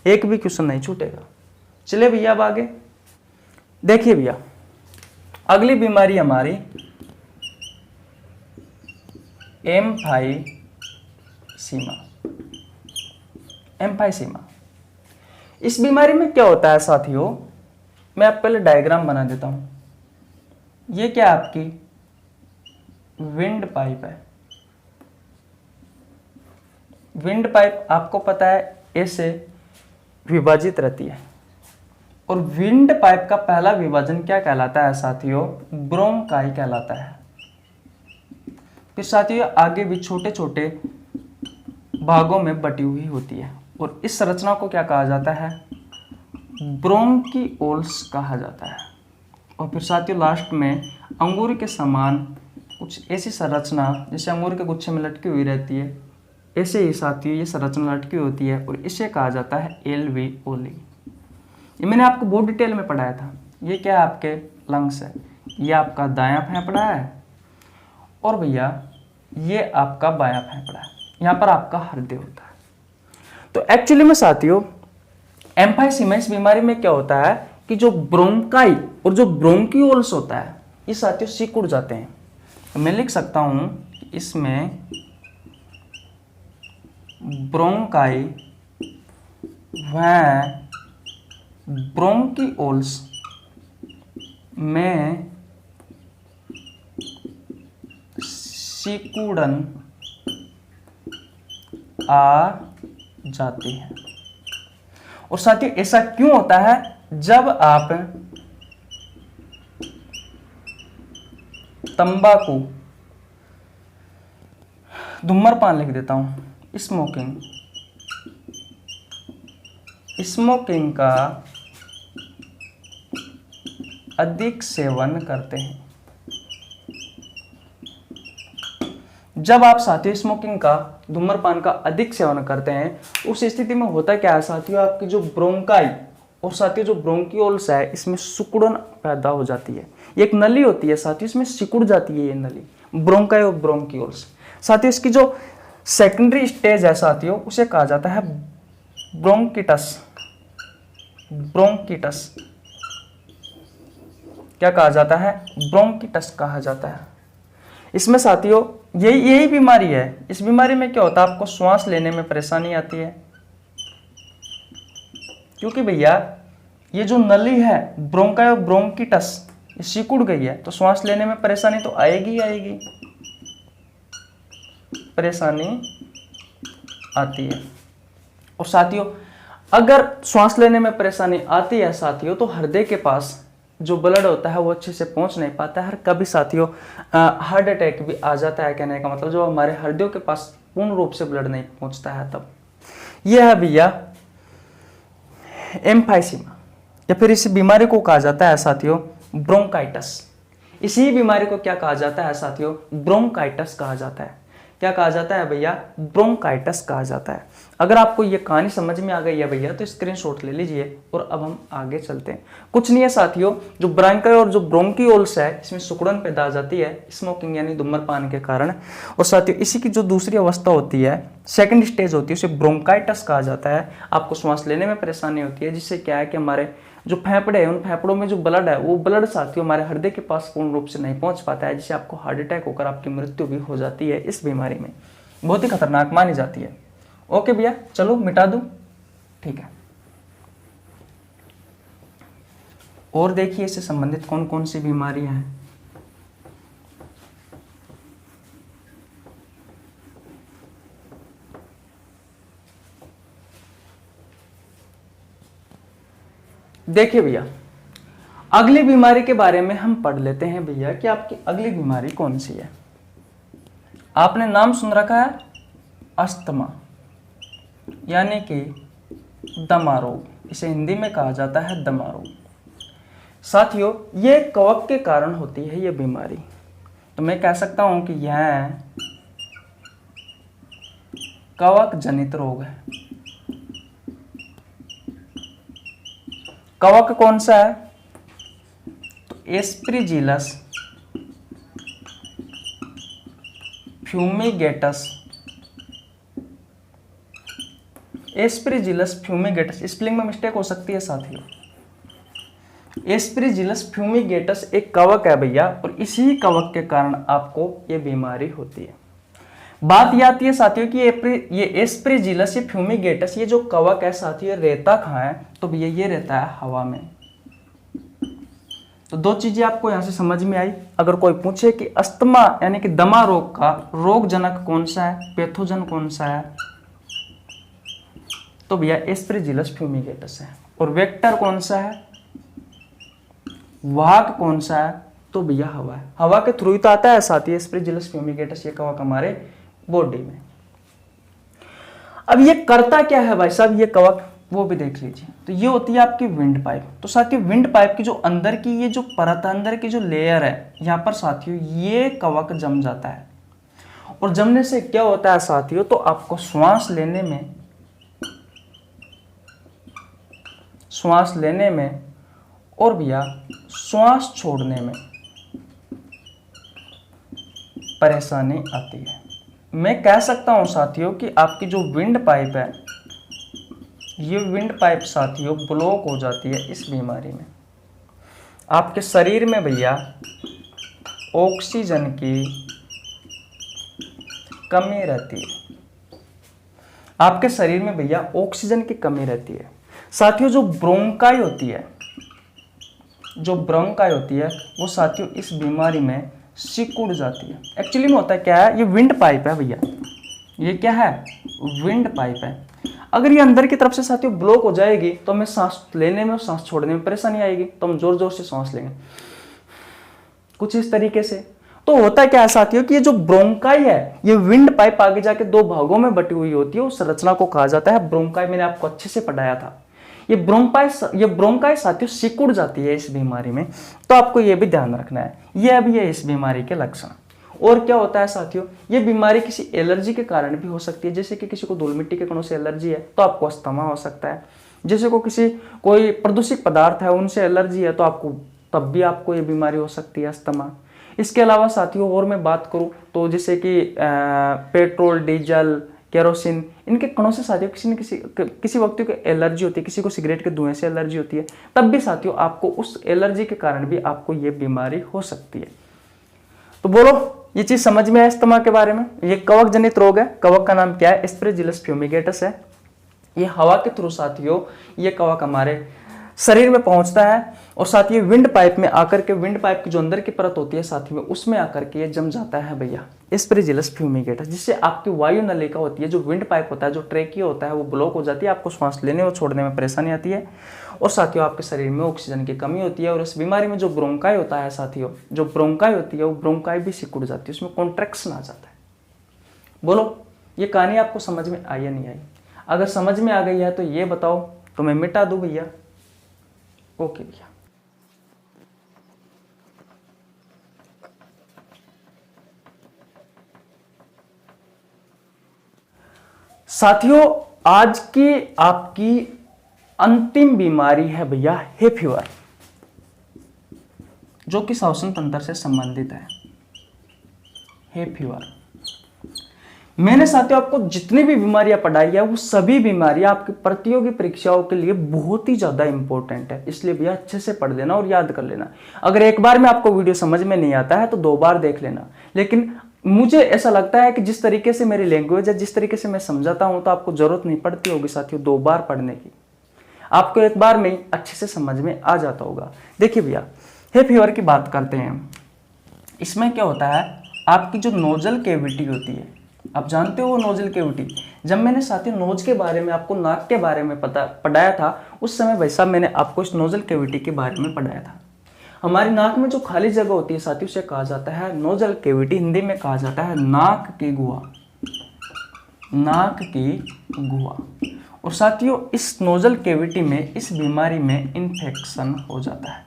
एक भी क्वेश्चन नहीं छूटेगा। चलिए भैया अब आगे देखिए भैया, अगली बीमारी हमारी एम्फाइसीमा। इस बीमारी में क्या होता है साथियों, मैं आप पहले डायग्राम बना देता हूं। ये क्या आपकी विंड पाइप है। विंड पाइप आपको पता है ऐसे विभाजित रहती है, और विंड पाइप का पहला विभाजन क्या कहलाता है साथियों, ब्रोंकाई कहलाता है। फिर साथियों आगे भी छोटे छोटे भागों में बटी हुई होती है, और इस संरचना को क्या कहा जाता है, ब्रोंकिओल्स कहा जाता है। और फिर साथियों लास्ट में अंगूर के समान कुछ ऐसी संरचना, जैसे अंगूर के गुच्छे में लटकी हुई रहती है, ऐसे ही साथियों ये संरचना लटकी होती है, और इसे कहा जाता है एल्विओली। ये मैंने आपको बहुत डिटेल में पढ़ाया था। ये क्या है, आपके लंग्स है, ये आपका दायां फेफड़ा है, और भैया ये आपका बायां फेफड़ा है, यहाँ पर आपका हृदय होता है। तो एक्चुअली में साथियों एम्फाइसीमा इस बीमारी में क्या होता है कि जो ब्रोंकाई और जो ब्रोंकियोल्स होता है, ये साथियों सिकुड़ जाते हैं। तो मैं लिख सकता हूं इसमें ब्रोंकाई व ब्रोंकिओल्स में सिकुड़न आ जाती है। और साथियों ऐसा क्यों होता है, जब आप तंबाकू, धूम्रपान लिख देता हूं, स्मोकिंग का अधिक सेवन करते हैं। जब आप साथियों स्मोकिंग का, धूम्रपान का अधिक सेवन करते हैं, उस स्थिति में होता क्या है साथियों, आपकी जो ब्रोंकाई और साथियों जो ब्रोंकियोल्स है, इसमें सिकुड़न पैदा हो जाती है। एक नली होती है साथियों, इसमें सिकुड़ जाती है ये नली, ब्रोंकाई और ब्रोंकियोल्स। साथियों इसकी जो सेकेंडरी स्टेज है साथियों, उसे कहा जाता है ब्रोंकिटस। क्या कहा जाता है, ब्रोंकिटस कहा जाता है। इसमें साथियों यही बीमारी है। इस बीमारी में क्या होता है, आपको श्वास लेने में परेशानी आती है, क्योंकि भैया ये जो नली है ब्रोंकाई और ब्रोंकिटस ये सिकुड़ गई है, तो श्वास लेने में परेशानी तो आएगी ही आएगी, परेशानी आती है। और साथियों अगर श्वास लेने में परेशानी आती है साथियों, तो हृदय के पास जो ब्लड होता है वो अच्छे से पहुंच नहीं पाता है। कभी साथियों हार्ट अटैक भी आ जाता है। कहने का मतलब जो हमारे हृदय के पास पूर्ण रूप से ब्लड नहीं पहुंचता है, तब यह है भैया एम्फाइसीमा, या फिर इस बीमारी को कहा जाता है साथियों ब्रोंकाइटिस। इसी बीमारी को क्या कहा जाता है साथियों, ब्रोंकाइटिस कहा जाता है। क्या कहा जाता है भैया, ब्रोंकाइटिस कहा जाता है। अगर आपको ये कहानी समझ में आ गई है भैया, तो स्क्रीनशॉट ले लीजिए। और अब हम आगे चलते हैं। कुछ नहीं है साथियों, जो ब्रोंकाई और जो ब्रोंकियोल्स है, इसमें सिकुड़न पैदा हो जाती है स्मोकिंग यानी धूम्रपान के कारण। और साथियों इसी की जो दूसरी अवस्था होती है, सेकंड स्टेज होती है, उसे ब्रोंकाइटिस कहा जाता है। आपको श्वास लेने में परेशानी होती है, जिससे क्या है कि हमारे जो फेफड़े हैं, उन फेफड़ों में जो ब्लड है, वो ब्लड साथियों हमारे हृदय के पास पूर्ण रूप से नहीं पहुंच पाता है, जिससे आपको हार्ट अटैक होकर आपकी मृत्यु भी हो जाती है। इस बीमारी में बहुत ही खतरनाक मानी जाती है। ओके भैया, चलो मिटा दूं, ठीक है। और देखिए इससे संबंधित कौन कौन सी बीमारियां हैं। देखिए भैया, अगली बीमारी के बारे में हम पढ़ लेते हैं भैया कि आपकी अगली बीमारी कौन सी है। आपने नाम सुन रखा है अस्थमा, यानी कि दमा रोग, इसे हिंदी में कहा जाता है दमा रोग। साथियों, ये कवक के कारण होती है ये बीमारी, तो मैं कह सकता हूं कि यह कवक जनित रोग है। कवक कौन सा है? तो Aspergillus fumigatus. Aspergillus fumigatus, spelling में मिस्टेक हो सकती है साथियों। एस्परजिलस फ्यूमिगेटस एक कवक है भैया, और इसी कवक के कारण आपको ये बीमारी होती है। बात ये आती है साथियों कि ये एस्परजिलस, ये फ्यूमिगेटस, ये जो कवक है साथियों, रहता कहाँ है? तो भैया ये रहता है हवा में। तो दो चीजें आपको यहां से समझ में आई। अगर कोई पूछे कि अस्थमा यानी कि दमा रोग का रोग जनक कौन सा है, पैथोजन कौन सा है, तो भैया एस्परजिलस फ्यूमिगेटस है। और वेक्टर कौन सा है, वाहक कौन सा है, तो भैया हवा है। हवा के थ्रू ही तो आता है साथ ही एस्परजिलस फ्यूमिगेटस, ये कवक हमारे बॉडी में। अब ये करता क्या है भाई साहब ये कवक, वो भी देख लीजिए। तो ये होती है आपकी विंड पाइप। तो साथियों, विंड पाइप की जो अंदर की ये जो परत है, अंदर की जो लेयर है, यहाँ पर साथियों ये कवक जम जाता है। और जमने से क्या होता है साथियों, तो आपको श्वास लेने में और भैया श्वास छोड़ने में परेशानी आती है। मैं कह सकता हूं साथियों कि आपकी जो विंड पाइप है, ये विंड पाइप साथियों ब्लॉक हो जाती है इस बीमारी में। आपके शरीर में भैया ऑक्सीजन की कमी रहती है। आपके शरीर में भैया ऑक्सीजन की कमी रहती है साथियों। जो ब्रोंकाई होती है वो साथियों इस बीमारी में सिकुड़ जाती है। एक्चुअली में होता क्या है, ये विंड पाइप है भैया, ये क्या है, विंड पाइप है। अगर ये अंदर की तरफ से साथियों ब्लॉक हो जाएगी तो हमें सांस लेने में और सांस छोड़ने में परेशानी आएगी, तो हम जोर जोर से सांस लेंगे कुछ इस तरीके से। तो होता क्या है साथियों कि ये जो ब्रोंकाई है, ये विंड पाइप आगे जाके दो भागों में बटी हुई होती है। उस रचना को कहा जाता है ब्रोंकाई। मैंने आपको अच्छे से पढ़ाया था। ये ब्रोंकाई साथियों सिकुड़ जाती है इस बीमारी में, तो आपको ये भी ध्यान रखना है। ये अभी है इस बीमारी के लक्षण। और क्या होता है साथियों, ये बीमारी किसी एलर्जी के कारण भी हो सकती है। जैसे कि किसी को धूल मिट्टी के कणों से एलर्जी है तो आपको अस्थमा हो सकता है। जैसे को कोई प्रदूषित पदार्थ है उनसे एलर्जी है तो आपको तब भी आपको ये बीमारी हो सकती है, अस्थमा। इसके अलावा साथियों और मैं बात करूं तो जैसे कि पेट्रोल, डीजल, केरोसिन, इनके कणों से साथियों किसी व्यक्ति को एलर्जी होती है, किसी को सिगरेट के धुएं से एलर्जी होती है, तब भी साथियों आपको उस एलर्जी के कारण भी आपको ये बीमारी हो सकती है। तो बोलो, ये चीज समझ में है अस्थमा के बारे में। ये कवक जनित रोग है। कवक का नाम क्या है, एस्परजिलस फ्यूमिगेटस है। ये हवा के थ्रू साथियों ये कवक हमारे शरीर में पहुंचता है और साथ ही विंड पाइप में आकर के, विंड पाइप की जो अंदर की परत होती है साथियों उसमें आकर के ये जम जाता है भैया एस्परजिलस फ्यूमिगेटस, जिससे आपकी वायु नलिका होती है, जो विंड पाइप होता है, जो ट्रेकिया होता है, वो ब्लॉक हो जाती है। आपको श्वास लेने और छोड़ने में परेशानी आती है और साथियों आपके शरीर में ऑक्सीजन की कमी होती है। और इस बीमारी में जो ब्रोंकाई होता है साथियों, जो ब्रोंकाई होती है वो ब्रोंकाई भी सिकुड़ जाती है, उसमें कॉन्ट्रैक्शन आ जाता है। बोलो, ये कहानी आपको समझ में आई या नहीं आई? अगर समझ में आ गई है तो ये बताओ, तो मैं मिटा दूं भैया? ओके भैया। साथियों, आज की आपकी अंतिम बीमारी है भैया हे फीवर, जो कि श्वसन तंत्र से संबंधित है। हे फीवर, मैंने साथियों आपको जितनी भी बीमारियां पढ़ाई है वो सभी बीमारियां आपकी प्रतियोगी परीक्षाओं के लिए बहुत ही ज्यादा इंपॉर्टेंट है। इसलिए भैया अच्छे से पढ़ लेना और याद कर लेना। अगर एक बार में आपको वीडियो समझ में नहीं आता है तो 2 बार देख लेना। लेकिन मुझे ऐसा लगता है कि जिस तरीके से मेरी लैंग्वेज है, जिस तरीके से मैं समझाता हूं, तो आपको जरूरत नहीं पड़ती होगी साथियों 2 बार पढ़ने की। आपको एक बार में अच्छे से समझ में आ जाता होगा। देखिए भैया, हे फीवर की बात करते हैं हम। इसमें क्या होता है, आपकी जो नोजल कैविटी होती है, आप जानते हो नोजल कैविटी। जब मैंने साथियों नोज के बारे में आपको नाक के बारे में पढ़ाया था, उस समय भाई साहब मैंने आपको इस नोजल कैविटी के बारे में पढ़ाया था। हमारी नाक में जो खाली जगह होती है साथियों, उसे कहा जाता है नोजल कैविटी। हिंदी में कहा जाता है नाक की गुहा, नाक की गुहा। और साथियों इस नोजल कैविटी में, इस बीमारी में इन्फेक्शन हो जाता है।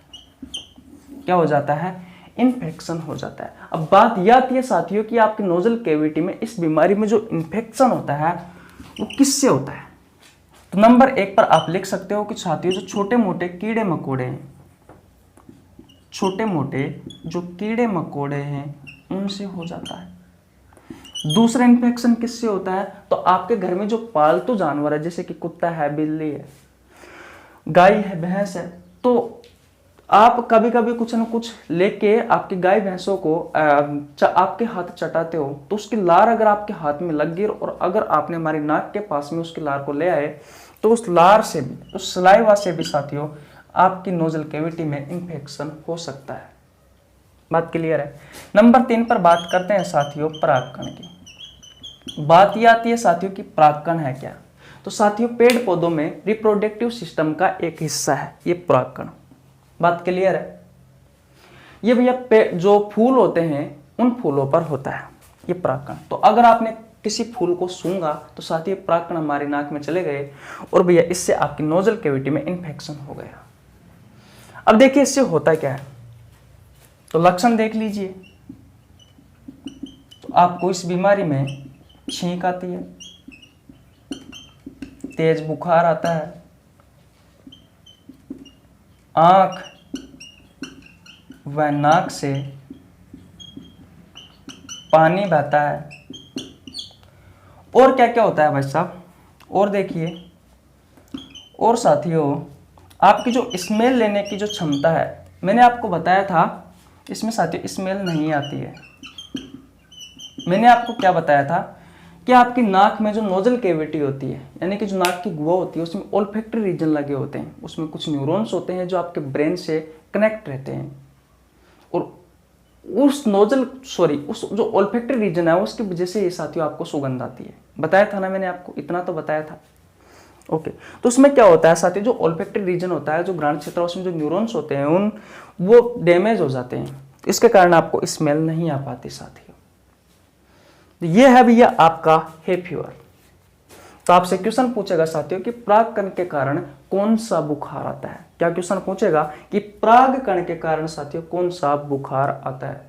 क्या हो जाता है? इन्फेक्शन हो जाता है। अब बात यह आती है साथियों कि आपके नोजल कैविटी में, इस बीमारी में जो इन्फेक्शन होता है वो किससे होता है? तो नंबर 1 पर आप लिख सकते हो कि साथियों जो छोटे मोटे कीड़े मकोड़े हैं, छोटे मोटे जो कीड़े मकोड़े हैं उनसे हो जाता है। दूसरा इन्फेक्शन किससे होता है? तो आपके घर में जो पालतू जानवर है, जैसे कि कुत्ता है, बिल्ली है, गाय है, भैंस है, तो आप कभी कभी कुछ न कुछ लेके आपकी गाय भैंसों को आपके हाथ चटाते हो, तो उसकी लार अगर आपके हाथ में लग गई और अगर आपने हमारी नाक के पास में उसकी लार को ले आए, तो उस लार से भी, उस सलाइवा से भी साथियों आपकी नोजल कैविटी में इन्फेक्शन हो सकता है। बात क्लियर है? नंबर 3 पर बात करते हैं साथियों परागकण की। बात यह आती है साथियों कि परागकण है क्या? तो साथियों पेड़ पौधों में रिप्रोडक्टिव सिस्टम का एक हिस्सा है ये परागकण। बात क्लियर है? ये भैया जो फूल होते हैं उन फूलों पर होता है ये परागकण। तो अगर आपने किसी फूल को सूंघा तो साथियों परागकण हमारी नाक में चले गए और भैया इससे आपकी नोजल कैविटी में इन्फेक्शन हो गया। अब देखिए इससे होता क्या है, तो लक्षण देख लीजिए। तो आपको इस बीमारी में छींक आती है, तेज बुखार आता है, आंख व नाक से पानी बहता है। और क्या क्या होता है भाई साहब? और देखिए, और साथियों आपकी जो स्मेल लेने की जो क्षमता है, मैंने आपको बताया था इसमें साथियों स्मेल नहीं आती है। मैंने आपको क्या बताया था कि आपकी नाक में जो नोजल कैविटी होती है, यानी कि जो नाक की गुहा होती है, उसमें ओल्फैक्टरी रीजन लगे होते हैं। उसमें कुछ न्यूरॉन्स होते हैं जो आपके ब्रेन से कनेक्ट रहते हैं, और उस उस जो ओल्फैक्टरी रीजन है उसकी वजह से ये साथियों आपको सुगंध आती है। बताया था ना मैंने आपको, इतना तो बताया था। ओके, तो उसमें क्या होता है साथियों, जो ओल्फैक्टरी रीजन होता है, जो ग्रांड क्षेत्र, उसमें जो न्यूरॉन्स होते हैं वो डैमेज हो जाते हैं, इसके कारण आपको स्मेल नहीं आ पाती साथियों। ये है भैया आपका हे फीवर। तो आपसे क्वेश्चन पूछेगा साथियों कि परागकण के कारण कौन सा बुखार आता है। क्या क्वेश्चन पूछेगा कि परागकण के कारण साथियों कौन सा बुखार आता है,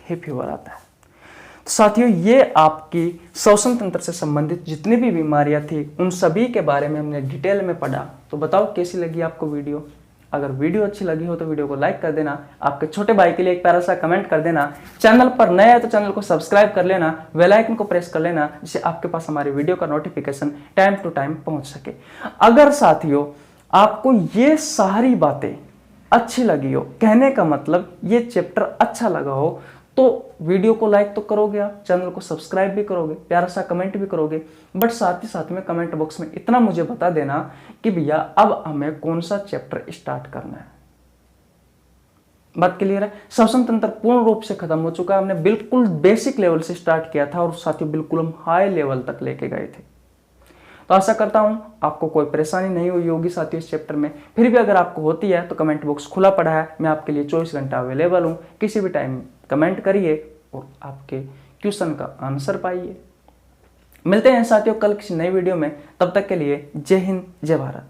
हे फीवर आता है। तो साथियों ये आपकी श्वसन तंत्र से संबंधित जितनी भी बीमारियां थी उन सभी के बारे में हमने डिटेल में पढ़ा। तो बताओ कैसी लगी आपको वीडियो? अगर वीडियो अच्छी लगी हो तो वीडियो को लाइक कर देना, आपके छोटे भाई के लिए एक प्यारा सा कमेंट कर देना, चैनल पर नए है तो चैनल को सब्सक्राइब कर लेना, बेल आइकन को प्रेस कर लेना, जिससे आपके पास हमारी वीडियो का नोटिफिकेशन टाइम टू टाइम पहुंच सके। अगर साथियों आपको ये सारी बातें अच्छी लगी हो, कहने का मतलब ये चैप्टर अच्छा लगा हो, तो वीडियो को लाइक तो करोगे, आप चैनल को सब्सक्राइब भी करोगे, प्यारा सा कमेंट भी करोगे, बट साथ ही साथ में कमेंट बॉक्स में इतना मुझे बता देना कि भैया अब हमें कौन सा चैप्टर स्टार्ट करना है। बात क्लियर है? श्वसन तंत्र पूर्ण रूप से खत्म हो चुका है। हमने बिल्कुल बेसिक लेवल से स्टार्ट किया था और साथियों बिल्कुल हम हाई लेवल तक लेके गए थे। तो आशा करता हूं आपको कोई परेशानी नहीं हुई होगी साथियों इस चैप्टर में। फिर भी अगर आपको होती है तो कमेंट बॉक्स खुला पड़ा है, मैं आपके लिए 24 घंटा अवेलेबल हूं। किसी भी टाइम कमेंट करिए और आपके क्वेश्चन का आंसर पाइए। मिलते हैं साथियों कल किसी नई वीडियो में, तब तक के लिए जय हिंद, जय भारत।